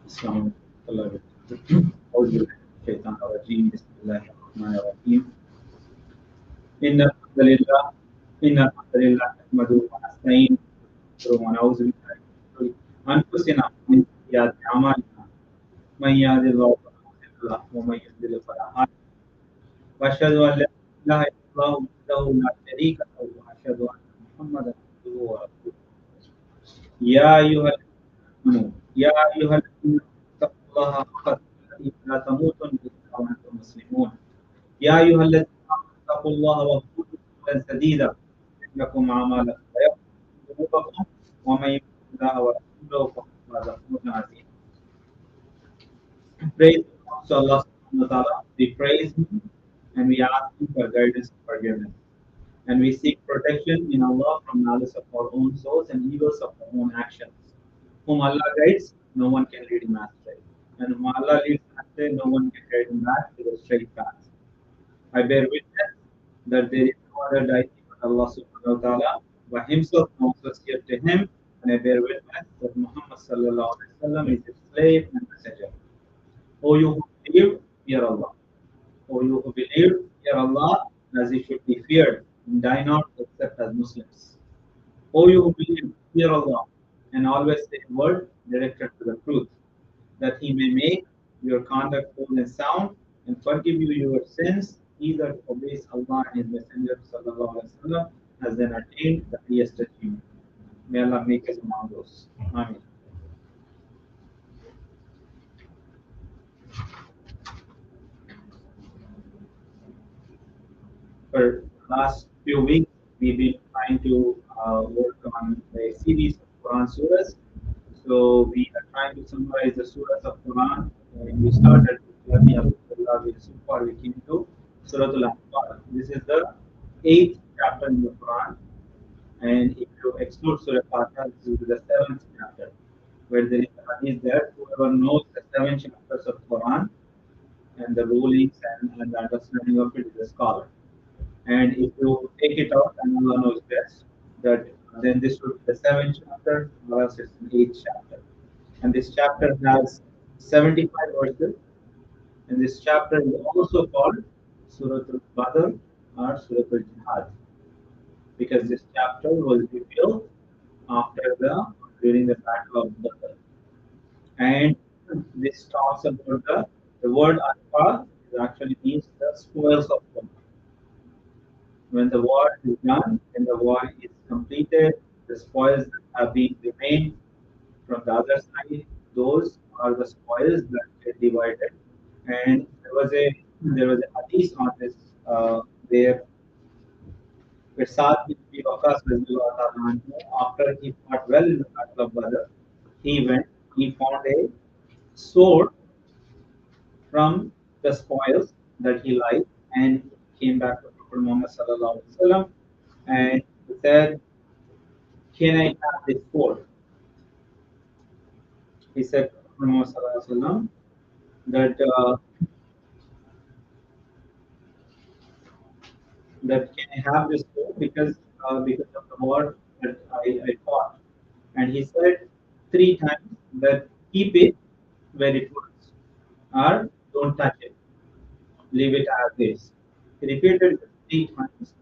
السلام عليكم أعوذ بالله من الشيطان الرجيم بسم الله الرحمن الرحيم إن الحمد لله نحمده ونستعينه ونعوذ بالله من شرور أنفسنا ومن سيئات أعمالنا من يهد الله فلا مضل له ومن يضلل فلا هادي له وأشهد أن لا إله إلا الله وحده لا شريك له وأشهد أن محمدا عبده ورسوله يا أيها آمنوا يا أيها الذين اتقوا الله حق تقاته ولا تموتن إلا وأنتم مسلمون يا أيها الذين آمنوا اتقوا الله وقولوا قولا سديدا يصلح لكم أعمالكم ويغفر ذنوبكم ومن يطع الله ورسوله فقد فاز فوزا عظيما. Praise to Allah subhanahu wa ta'ala. We praise Him and we ask Him for guidance and forgiveness. And we seek protection in Allah from malice of our own souls and evils of our own actions. Whom Allah guides, no one can lead him astray. And whom Allah leads astray, no one can guide him back to the straight path. I bear witness that there is no other deity but Allah subhanahu wa ta'ala, by Himself no associate to Him, and I bear witness that Muhammad sallallahu alaihi wasallam is His slave and messenger. O you who believe, fear Allah. O you who believe, fear Allah as He should be feared, and die not except as Muslims. O you who believe, fear Allah, and always say a word directed to the truth, that He may make your conduct whole and sound, and forgive you your sins, either obeys Allah and His Messenger sallallahu alaihi wasallam has then attained the highest achievement. May Allah make us among those. Amen. For the last few weeks, we've been trying to work on a series of Quran surahs. So we are trying to summarize the surahs of Quran. And we started with journey of Allah. So far we came to Surah Al-Anfal. This is the eighth chapter in the Quran. And if you exclude Surah Fatiha, this will be the seventh chapter, where there is a hadith there. Whoever knows the seven chapters of Quran and the rulings and the understanding of it is a scholar. And if you take it out, and Allah knows best, that then this would be the seventh chapter, or else it's an eighth chapter. And this chapter has 75 verses, and this chapter is also called Surah Al-Badr or Surah Al-Jihad, because this chapter was revealed after during the Battle of Badr. And this talks about the word Anfal actually means the spoils of war. When the war is done, when the war is completed, the spoils that have been remained from the other side, those are the spoils that get divided. And there was a hadith on this where Saad bin Abi Waqqas radhiyallahu ta'ala anhu, after he fought well in the Battle of Badr, he found a sword from the spoils that he liked, and he came back to Prophet Muhammad sallallahu alaihi wasallam, and he said, "Can I have this sword?" He said to Prophet Muhammad sallallahu alaihi wasallam that can I have this sword because of the war that I fought, and he said three times that keep it where it was, or don't touch it, leave it as is. He repeated it three times,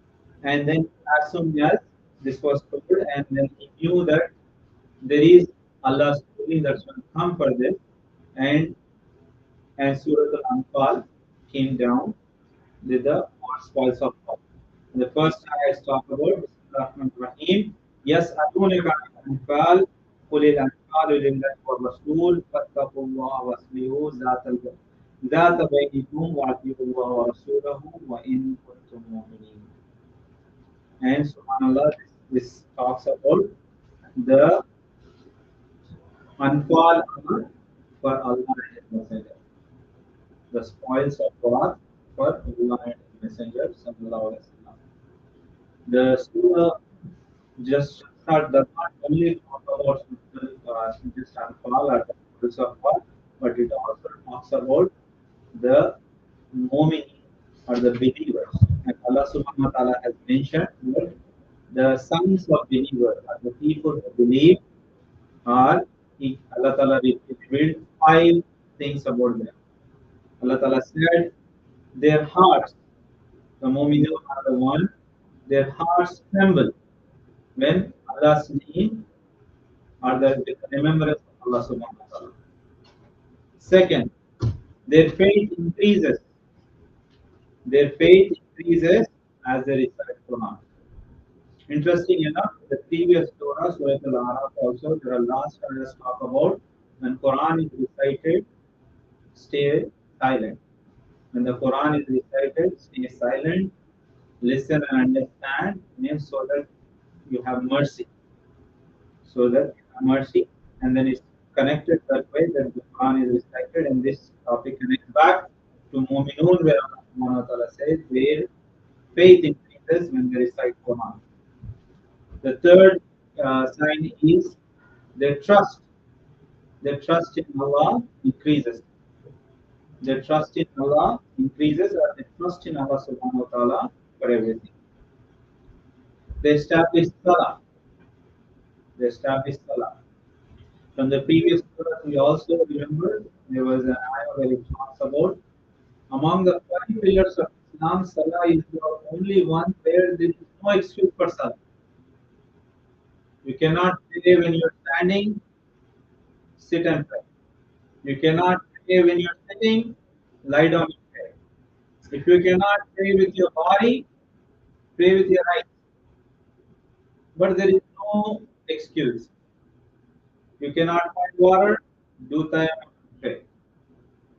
and then as soon as this was told, and then he knew that there is Allah's ruling that's going to come for this, and Surah Al-Anfal came down with the spoils of war. The first ayah talk about Rahim. Yes, Adunaka Anfal, Kulil Anfal, Lillah for Rasool, Fattakullah, Waslihu, Zat Bainikum, Wa'atiullah wa Rasulahu, wa in kuntum mu'minin. And subhanAllah, this talks about the Anfal for Allah and His Messenger, the spoils of war for Allah and His Messenger, sallallahu alaihi wasallam. The surah just start the not only talk about just Anfal or the spoils of war, but it also talks about the mu'minin or the believers. And Allah subhanahu wa ta'ala has mentioned that the sons of believers are the people who believe are Allah Ta'ala revealed five things about them. Allah Ta'ala said their hearts, the mu'minun are the one, their hearts tremble when Allah's name or the remembrance of Allah subhanahu wa ta'ala. Second, their faith increases. Their faith increases as they recite Quran. Interesting enough, the previous Surah, Surah Al-Araf also, there are last ayahs talk about when Quran is recited, stay silent. When the Quran is recited, stay silent, listen and understand, means so that you have mercy. So that you have mercy, and then it's connected that way that the Quran is recited, and this topic connects back to Mu'minun, where Allah Subhanahu wa Ta'ala says, where faith increases when they recite Quran. The third sign is their trust. Their trust in Allah increases. Their trust in Allah increases, or their trust in Allah subhanahu wa ta'ala for everything. They establish salah. They establish salah. From the previous surah, we also remember there was an ayah where it talks about among the five pillars of Islam, salah is the only one where there is no excuse for salah. You cannot pray when you're standing, sit and pray. You cannot pray when you're sitting, lie down and pray. If you cannot pray with your body, pray with your eyes. But there is no excuse. You cannot find water, do time and pray.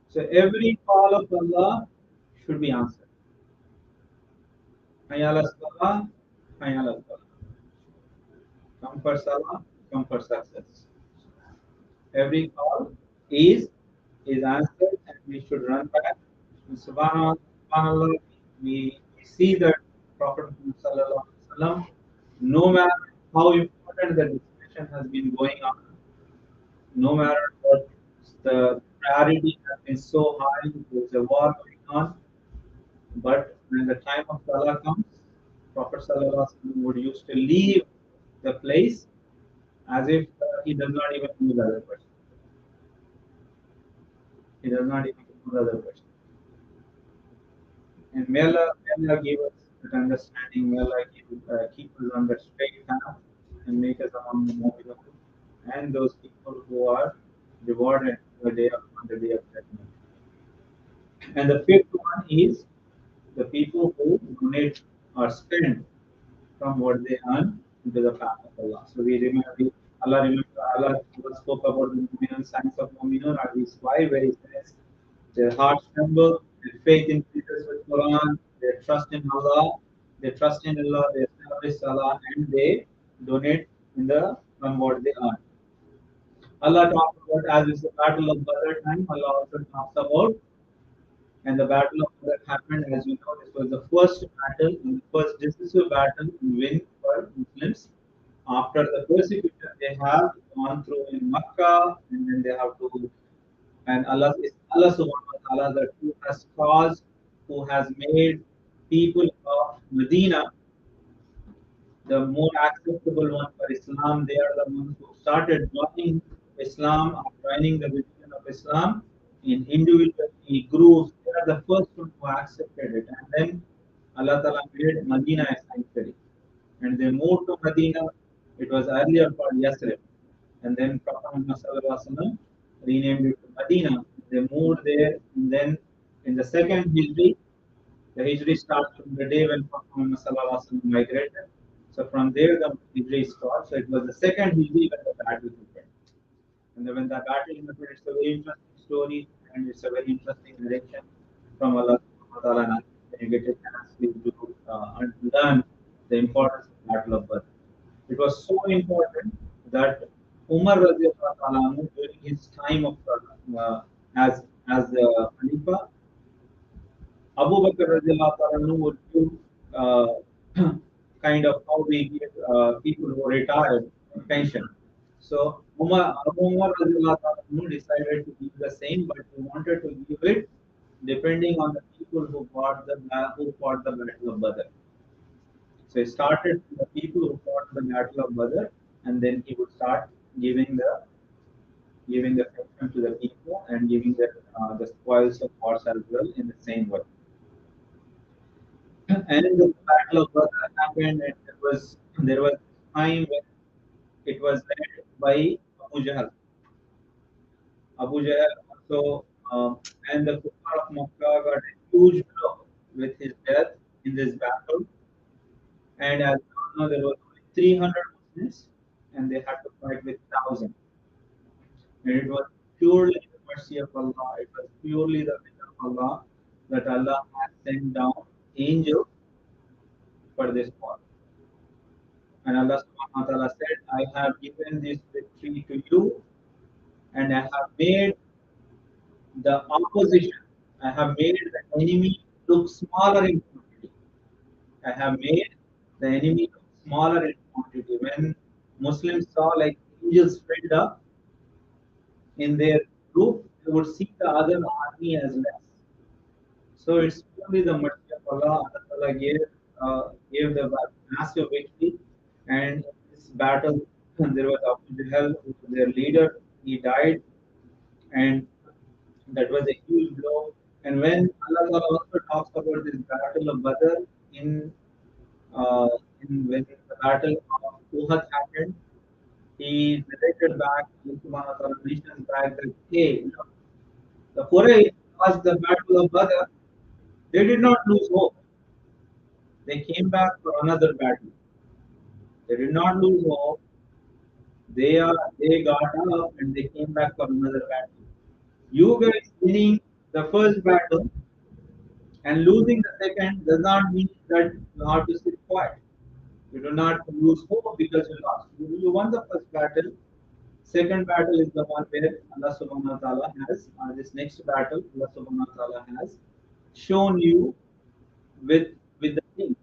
So every call of Allah should be answered. Hayala Salah, Hayala Salah. Come for Salah, come for success. Every call is is answered, and we should run back. And subhanallah, we see that Prophet Muhammad sallallahu alaihi wasallam, no matter how important the discussion has been going on, no matter what the priority has been so high, there's a war going on, but when the time of Salah comes, Prophet sallallahu alaihi wasallam would used to leave the place as if he does not even know the other person. He does not even know the other person. And may Allah give us that understanding. May Allah keep us on the straight path and make us among the mu'minun and those people who are rewarded on the day of judgment. And the fifth one is the people who donate or spend from what they earn into the path of Allah. So Allah spoke about the mu'minun, signs of mu'minun are these five, where He says their hearts tremble, their faith increases with Quran, they trust in Allah, they establish Salah, and they donate from what they earn. Allah talks about, as is the battle of Badr time, Allah also talks about, and the battle of Badr happened, as you know, this was the first battle, and the first decisive battle to win for Muslims after the persecution they have gone through in Makkah, and then they have to, and Allah subhanahu wa ta'ala, that who has caused, who has made people of Medina the more acceptable one for Islam. They are the ones who started joining Islam or joining the religion of Islam in individual groups. They are the first one who accepted it. And then Allah Ta'ala made Medina a sanctuary. And they moved to Medina. It was earlier called Yasrib. And then Prophet Muhammad Sallallahu Alaihi Wasallam renamed it to Medina. They moved there. And then in the second Hijri, the Hijri starts from the day when Prophet Muhammad Sallallahu Alaihi Wasallam migrated. So from there the Hijri starts. So it was the second Hijri when the battle happened. And then when the battle happened, it's a very interesting story and it's a very interesting direction from Allah Subhanahu wa Ta'ala. And you get a chance to learn the importance of the Battle of Badr. It was so important that Umar radiallahu ta'ala anhu, during his time of as the Khalifa, Abu Bakr radiallahu ta'ala anhu would give uh, kind of how we give people who retired pension. So Abu Umar radiallahu ta'ala anhu decided to give the same, but he wanted to give it depending on the people who fought the Battle of Badr. So he started with the people who fought the Battle of Badr, and then he would start giving the pension to the people and giving the spoils of wars as well in the same way. And the Battle of Badr happened, and there was time when it was led by Abu Jahl. Abu Jahl also, and the Kuffar of Makkah got a huge blow with his death in this battle. And as you know, there were only 300 Muslims, and they had to fight with 1,000. And it was purely the mercy of Allah. It was purely the will of Allah that Allah has sent down angels for this war. And Allah subhanahu wa ta'ala said, I have given this victory to you, and I have made the opposition, I have made the enemy look smaller in quantity. I have made the enemy look smaller in quantity. When Muslims saw like angels filled up in their group, they would see the other army as less. So it's only the mercy of Allah. Allah gave the massive victory, and in this battle there was Abu Jahl, who was their leader. He died, and that was a huge blow. And when Allah Ta'ala also talks about this battle of Badr in, uh, when the battle of Uhud happened, he narrated back, Allah Subhanahu wa Ta'ala mentions back that, hey, the Quraysh lost the battle of Badr. They did not lose hope. They came back for another battle. They did not lose hope. They got up and they came back for another battle. You guys winning the first battle and losing the second does not mean that you have to sit quiet. You do not lose hope because you lost. You won the first battle. Second battle is the one where Allah subhanahu wa ta'ala has, this next battle, Allah subhanahu wa ta'ala has shown you with with the king.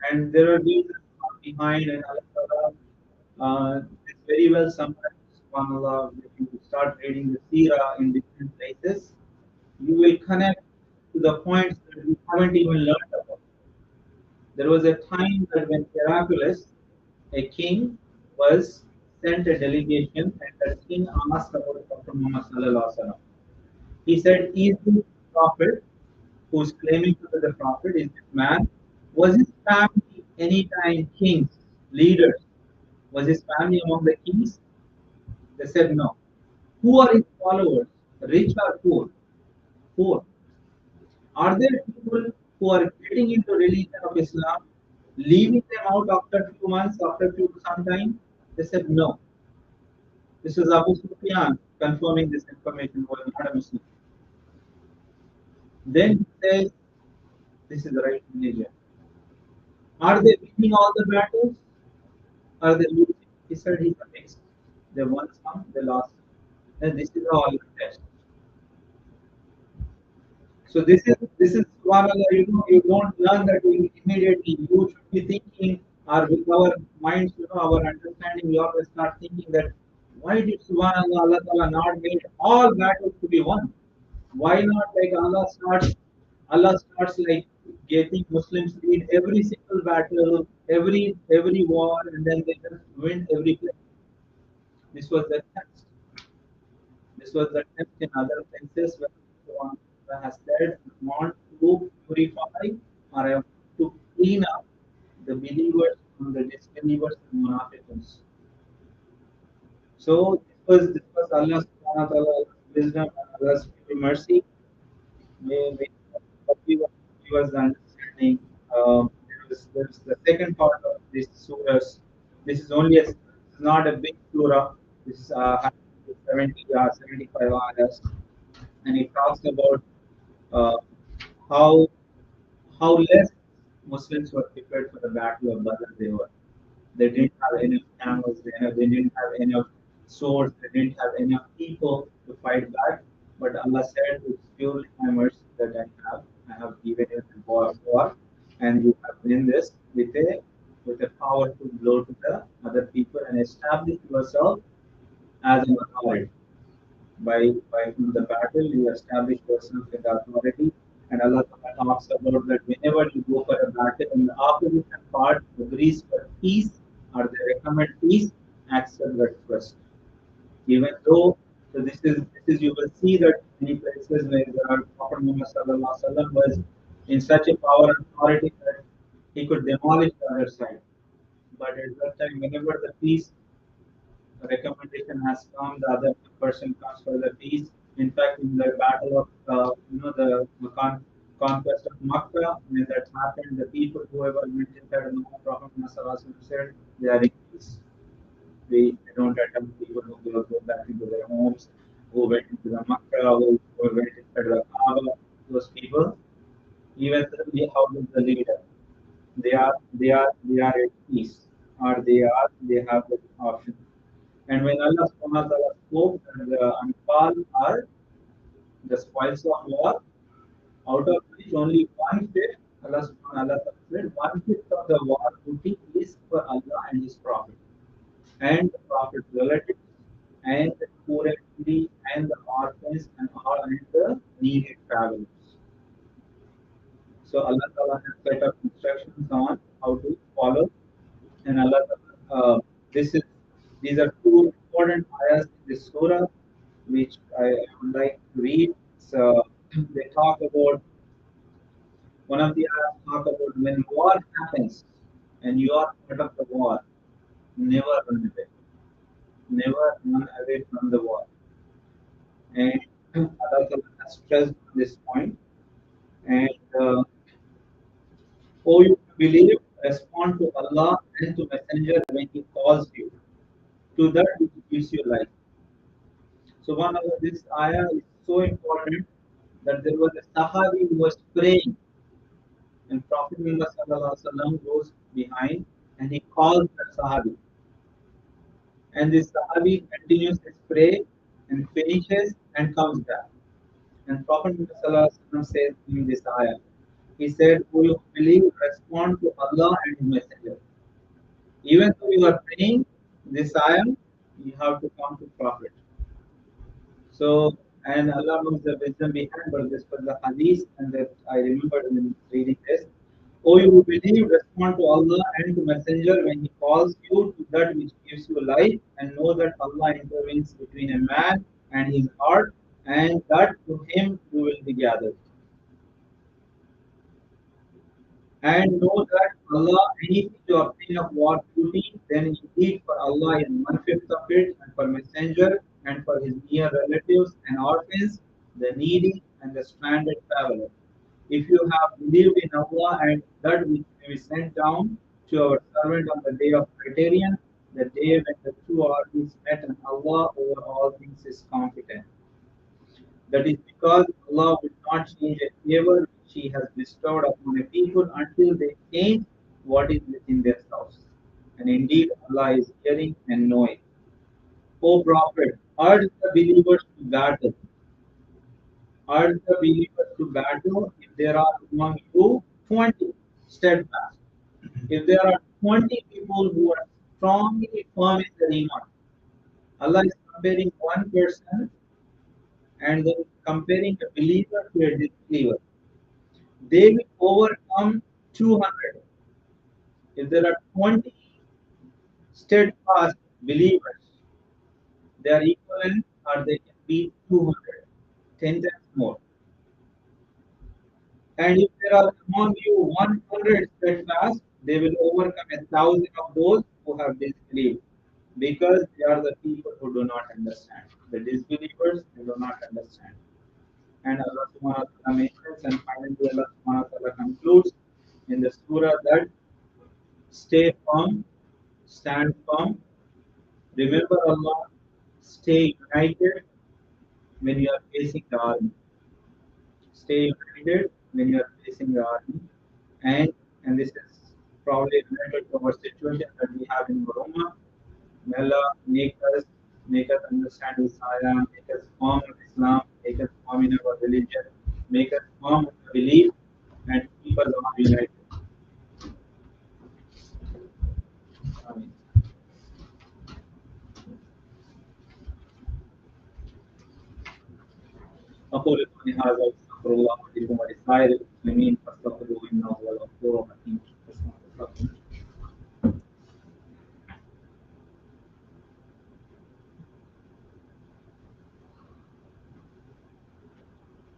And there are reasons behind, and Allah ta'ala is very well summarized. SubhanAllah, if you start reading the seerah in different places, you will connect to the points that we haven't even learned about. There was a time that when Heraclius, a king, was sent a delegation, and the king asked about Prophet Muhammad sallallahu alaihi wasallam. He said, "Is this prophet who's claiming to be the prophet? Is this man? Was his family any time kings, leaders? Was his family among the kings?" They said no. Who are his followers? Rich or poor? Poor. Are there people who are getting into religion of Islam, leaving them out after few months, after few some time? They said no. This is Abu Sufyan confirming this information was not a Muslim. Then he says, this is the right religion. Are they winning all the battles? Are they losing? He said he's a mix. They won some, they lost some. And this is how Allah tests. So this is subhanallah, you don't learn that immediately. You should be thinking, or with our minds, our understanding, we always start thinking that why did subhanallah Allah Ta'ala not made all battles to be won? Why not like Allah starts like getting Muslims lead every single battle, every war, and then they just win every place. This was the test. This was the test in other places where one has said, "I want to purify or I want to clean up the believers from the disbelievers and munafiqs." So this was Allah subhanahu wa ta'ala's wisdom and Allah's mercy. May give us the understanding. There's the second part of this surah. This is only this is not a big surah. This is 70 75 ayahs, and it talks about uh, how less Muslims were prepared for the battle of Badr. They didn't have enough camels. They didn't have enough swords. They didn't have enough people to fight back. But Allah said, "It's purely my mercy that I have. I have given you the war, and you have win this with a powerful blow to the other people and establish yourself as an authority." By from the battle you establish yourself in the authority, and Allah Ta'ala talks about that whenever you go for a battle and the opposition part agrees for peace or they recommend peace, accept that first. Even though, so this is you will see that many places where the Prophet Muhammad Sallallahu Alaihi Wasallam was in such a power and authority that he could demolish the other side. But at that time, whenever the peace recommendation has come, the other person comes for the peace. In fact, in the battle of the conquest of Makkah, when that happened, the people whoever went inside the Prophet Muhammad said they are in peace. They don't attempt people who go back into their homes, who went into the Makkah, who went inside the Kaaba. Those people, even the how is the leader, they are at peace, or they have the option. And when Allah subhanahu wa ta'ala spoke that the Anfal are the spoils of war, out of which only one fifth, Allah subhanahu wa ta'ala said, one fifth of the war booty is for Allah and His Prophet, and the Prophet's relatives, and the poor and needy, and the orphans, and all and the needy travelers. So Allah Ta'ala has set up instructions on how to follow, and Allah Ta'ala, this is these are two important ayahs in this surah which I would like to read. So they talk about one of the ayahs talk about when war happens and you are part of the war, never run away, never run away from the war. And Allah Ta'ala has stressed this point. And oh, you believe, respond to Allah and to Messenger when He calls you to that which gives you life. So one of this ayah is so important that there was a Sahabi who was praying, and Prophet Muhammad sallallahu alaihi wasallam goes behind, and he calls the Sahabi. And this Sahabi continues his prayer and finishes and comes back. And Prophet Muhammad says in this ayah, he said, "Who you believe, respond to Allah and His Messenger." Even though you are praying this ayah, you have to come to Prophet. So, and Allah knows the wisdom behind, but this was the hadith, and that I remember when reading this. O you who believe, respond to Allah and to Messenger when He calls you to that which gives you life, and know that Allah intervenes between a man and his heart, and that to Him you will be gathered. And know that Allah, anything you obtain of war duty, then indeed for Allah is one-fifth of it, and for Messenger, and for his near relatives and orphans, the needy, and the stranded traveler. If you have believed in Allah and that which we sent down to our servant on the day of criterion, the day when the two armies met and Allah over all things is competent. That is because Allah will not change a favor which He has bestowed upon a people until they change what is within themselves. And indeed, Allah is hearing and knowing. O Prophet, urge the believers to battle. Urge the believers to battle if there are among you 20 steadfast. If there are 20 people who are strongly firm in their iman, Allah is comparing one person and then comparing a believer to a disbeliever. They will overcome 200. If there are 20 steadfast believers, they are equivalent or they can be 200, 10 times more. And if there are among you 100 steadfast, they will overcome 1,000 of those who have disbelieved. Because they are the people who do not understand. The disbelievers, they do not understand. And Allah subhanahu wa ta'ala mentions, and finally Allah subhanahu wa ta'ala concludes in the surah that stay firm, stand firm, remember Allah, stay united when you are facing the army. Stay united when you are facing the army. And and this is probably related to our situation that we have in Burma. May Allah make us understand His ayah, make us firm in Islam, make us firm in our religion, make us firm in the belief, and keep us all united. Amen. أقول قولي هذا وأستغفر الله لي ولسائر المسلمين فاستغفروه إنه هو الغفور الرحيم.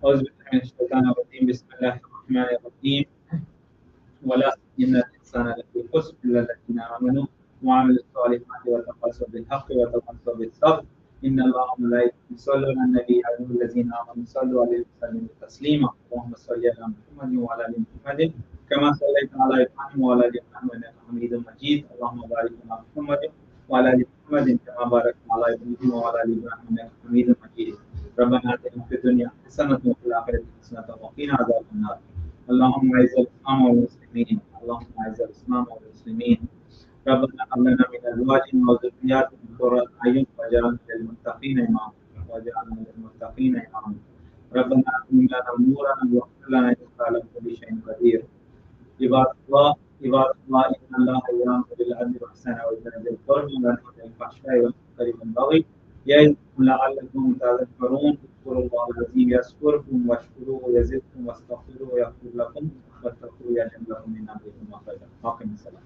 أعوذ بالله من الشيطان الرجيم بسم الله الرحمن الرحيم ولا إن الإنسان لفي خسر إلا الذين آمنوا وعملوا الصالحات وتواصوا بالحق وتواصوا بالصبر إن الله وملائكته يصلون على النبي يا أيها الذين آمنوا صلوا عليه وسلموا تسليما اللهم صل على محمد وعلى آل محمد كما صليت على إبراهيم وعلى آل إبراهيم إنك حميد مجيد اللهم بارك على محمد وعلى آل محمد كما باركت على إبراهيم وعلى آل إبراهيم إنك حميد مجيد ربنا آتنا في الدنيا حسنة وفي الآخرة حسنة وقنا عذاب النار اللهم اعز الاسلام والمسلمين اللهم اعز الاسلام والمسلمين ربنا هب لنا من ازواجنا وذرياتنا قرة اعين واجعلنا للمتقين اماما واجعلنا للمتقين اماما ربنا اتم لنا نورنا واغفر لنا انك على كل شيء قدير عباد الله عباد الله ان الله يامر بالعدل والاحسان وايتاء ذي القربى وينهى عن الفحشاء والمنكر والبغي يعظكم لعلكم تذكرون اذكروا الله العظيم يذكركم واشكروه يزدكم واستغفروه يغفر لكم واتقوا يجعل لكم من امركم مخرجا. أقم الصلاة.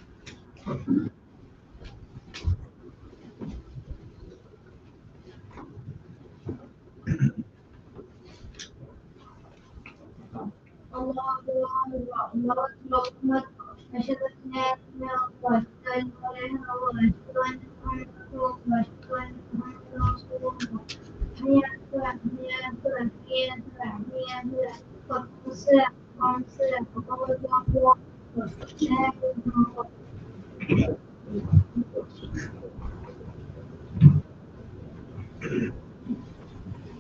الله أكبر الله أكبر أشهد أن لا إله إلا الله لا إله إلا الله أشهد أن محمدا رسول الله أشهد أن محمدا رسول الله حي على الصلاة حي على الصلاة حي على الصلاة حي على الصلاة قد الصلاة قام الصلاة وقام الله أكبر لا إله إلا الله.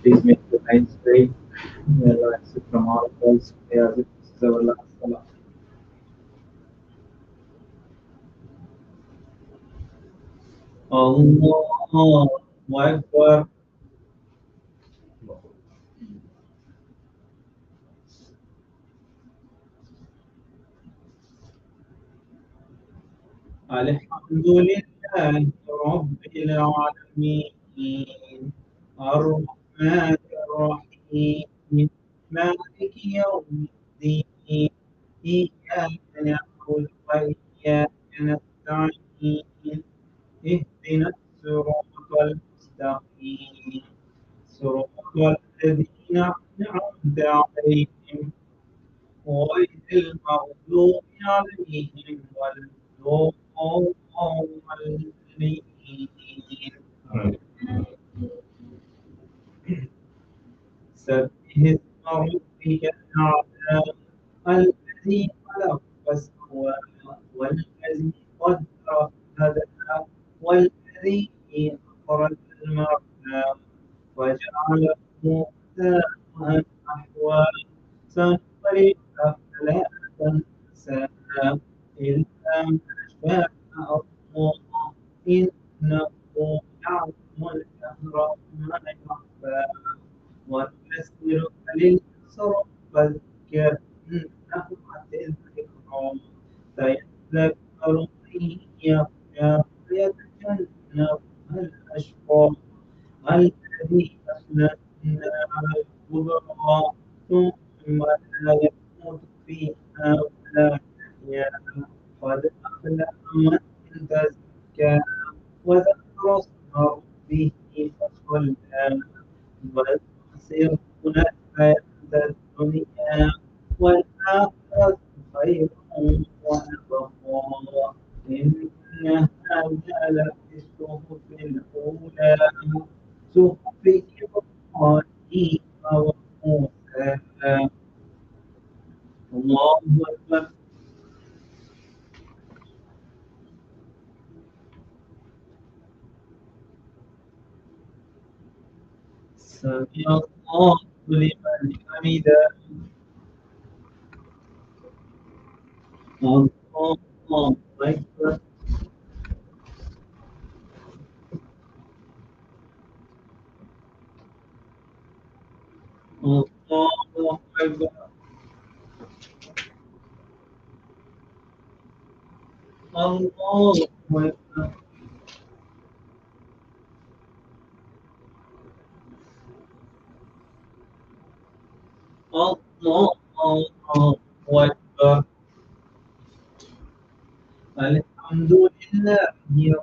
Please make the line straight. May Allah accept from all of us. As it is our last salah. الله أكبر. الحمد لله رب العالمين الرحمن الرحيم مالك يوم الدين إياك نعبد وإياك نستعين اهدنا الصراط المستقيم صراط الذين أنعمت عليهم غير المغضوب عليهم ولا الضالين. سبح اسم ربك الأعلى الذي خلق فسوى والذي قدر فهدى والذي أخرج المرعى وجعله غثاء أحوى سنقرئك فلا تنسى إلا ما شاء الله إنه يعلم الجهر وما يخفى ونيسرك لليسرى فذكر إن نفعت الذكرى سيذكر من يخشى ويتجنبها الأشقى الذي يصلى النار الكبرى ثم لا يموت فيها ولا يحيا قد أفلح من تزكى وذكر اسم ربه فصلى بل تؤثرون الحياة الدنيا والآخرة خير وأبقى إن هذا لفي الصحف الأولى صحف إبراهيم وموسى. الله أكبر. سمع الله لمن حمده. الله أكبر. الله أكبر. الله أكبر. الله أكبر. الحمد لله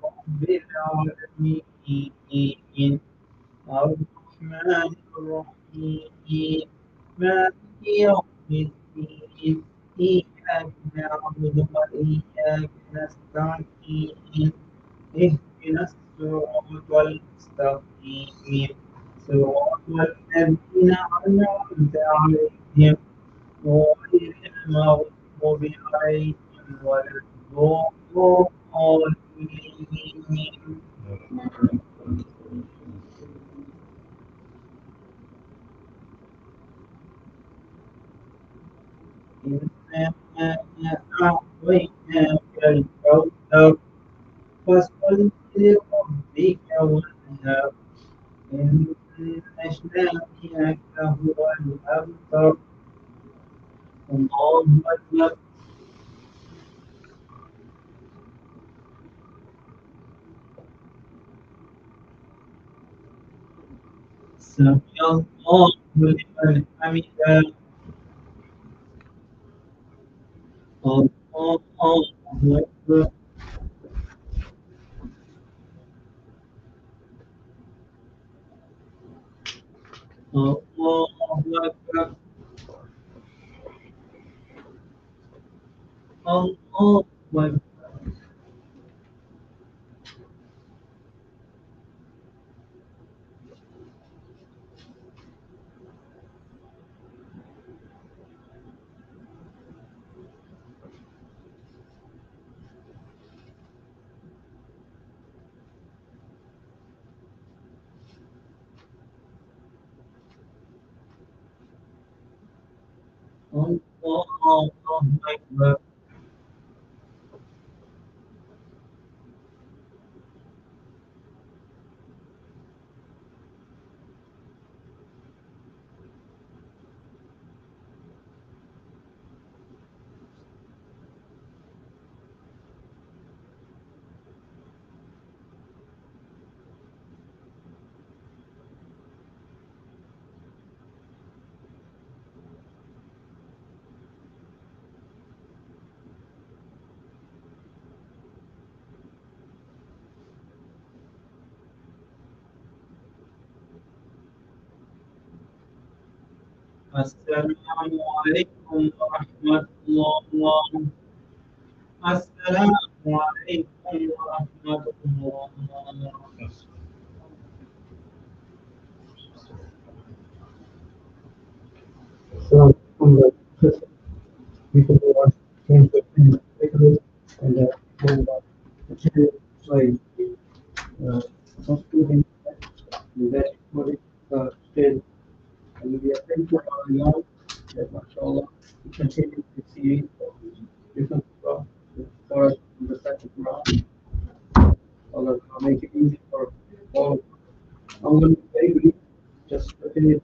رب العالمين الرحمن الرحيم مالك يوم الدين إياك نعبد وإياك نستعين اهدنا الصراط المستقيم صراط الذين أنعمت عليهم غير المغضوب عليهم ولا الضالين. إنا أعطيناك الكوثر فصل لربك وانهر إن شانئك هو الأبتر. الله أكبر. سمع الله لمن حمده. الله أكبر. الله أكبر. الله أكبر. الله أكبر. السلام عليكم ورحمة الله. السلام عليكم ورحمة الله. So from the system, people who want to change their things quickly and move on material like most students that what it still and we are thankful for our young that mashallah we continue to see different stuff for us in the second round. Allah will make it easy for all of us. I'm going to be very brief, just continue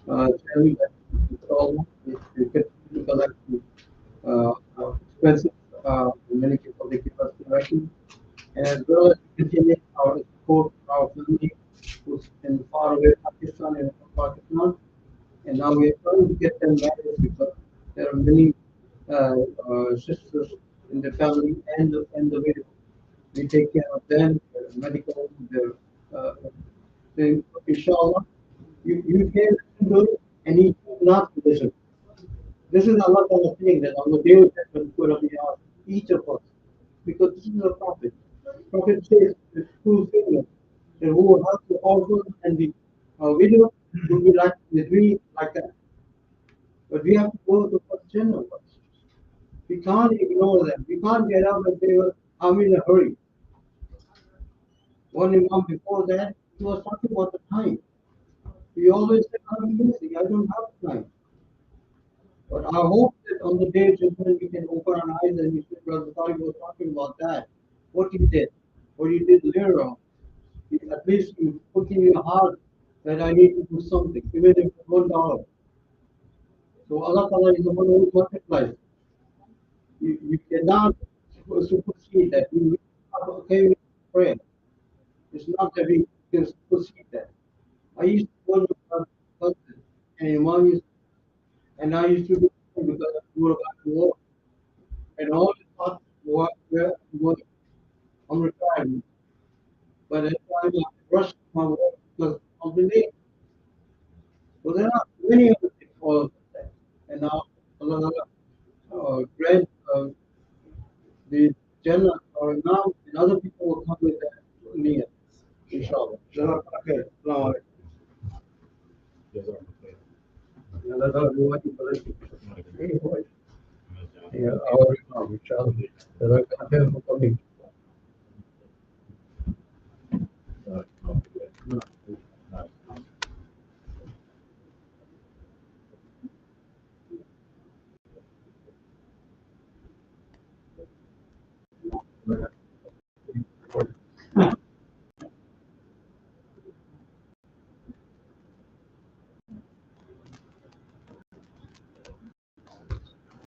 tell you that it's all we continue to collect expenses. Many people they give us direction, and as well as we continue our support for our family who's in far away Pakistan and from Pakistan, and now we are trying to get them married because there are many sisters in the family and the widow. We take care of them, their medical, their thing. Inshallah, you can do and you not listen. This is Allah Ta'ala saying that on the day of judgment, going to be asked, each of us, because this is a prophet. Prophet says the true signal that who will help the orphan and the widow will be like the tree like that. But we have to go to the first general first. We can't ignore them. We can't get up and say, well, I'm in a hurry. One Imam before that, he was talking about the time. We always say, I'm busy, I don't have time. But I hope that on the day of judgment we can open our eyes and we see Brother Tariq was talking about that. What he did, what he did later on. At least you put in your heart that I need to do something, even if it's $1. So Allah Ta'ala is the one who multiplies. You cannot supersede that. You have a carry prayer. It's not that we can supersede that. I used to go to my husband and Imam used and I used to do it because we were about to war. And all the thoughts were where I'm going. I'm retired. But at the time I rushed my work because of the late. So there are many other things for that. And now Allah grant the Jannah or Imam and other people will come with that niyyah, inshallah. Jazakallah khair. Assalamu alaikum. Allah Ta'ala reward you for listening. Anyway, yeah, our Imam, inshallah. Jazakallah khair for coming.